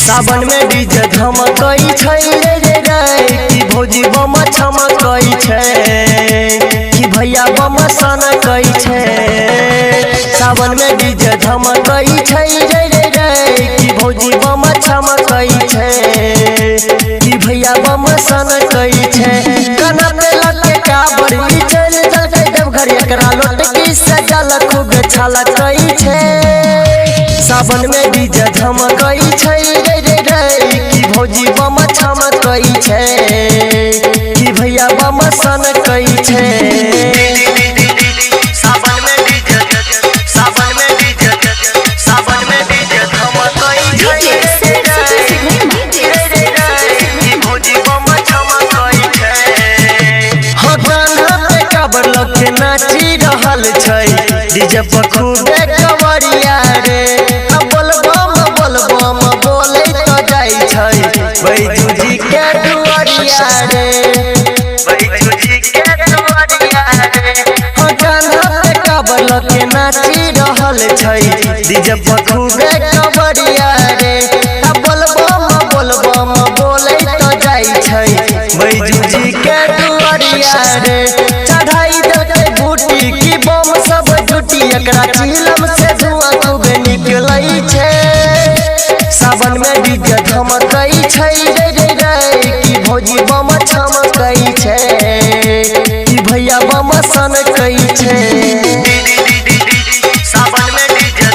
सावन में डीजे धमकई छै रे रे रे कि भौजी बम छमकई छै कि भैया बम सनकई छै। सावन में डीजे धमकई छै रे रे रे कि भौजी बम छमकई छै कि भैया बम सनकई छै। कना पे लटके काबड़ी चल चल देवघर एकरा लोटकी सजल खूब छलकई छै। सावन में डीजे धमकई छै रे रे रे कि भौजी बम छमकई छै कि भैया बम सनकई छै। सावन में डीजे धमकई छै रे रे रे कि भौजी बम छमकई छै। हो गाना पे काबर लोग के नाची रहल छै डीजे पर खूबे कवरिया रे बैजूजी के दुआरिया रे बैजूजी के दुआरिया रे। हो गाना पे काबर के नाची रहल छै डीजे पर खूबे कवरिया रे। बोलबम बोले तो जाई छै बैजूजी के दुआरिया रे। चढ़ाई देलकै बूटी की बम सब जुटी एकरा चिलम से धुआं खूबे निकलै छै। सावन में डीजे धमकई छै रे रे रे कि भौजी बम छमकई छै कि भैया बम सनकई छै। सावन में डीजे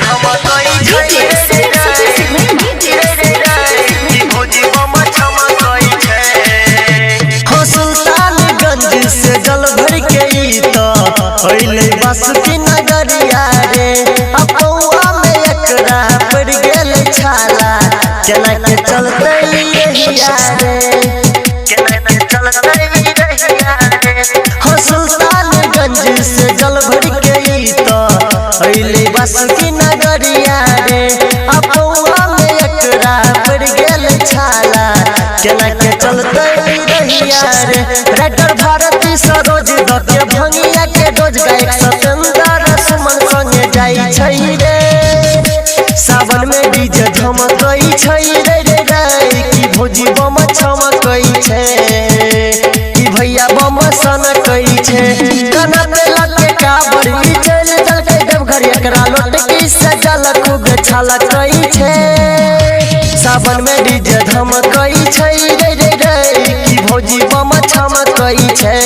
धमकई छै रे रे रे कि भौजी बम छमकई छै। हो सुल्तानगंज से जल भर के ई तो अइले बासुकी नगरिया रे। केना के चलते रहिया रे केना के चलते रहिया रे। हो सुल्तानगंज से जल भर के ई तो अइले बासुकी नगरिया रे। अपौआ में एकरा पड़ गेल छाला केना के चलते रहिया रे। राइटर भारती सरोज द के भंगिया के डोज गायक सतेंद्र सुमन संगे जाई छै रे। सावन में डीजे धमकई छै रे रे रे कि भौजी बम छमकई छै कि भैया बम सनकई छै। कना पे लटके काबड़ी चल चलके देवघर एकरा लोटकी सजल खूब छलकई छै। सावन में डीजे धमकई छै रे रे रे कि भौजी बम छमकई छै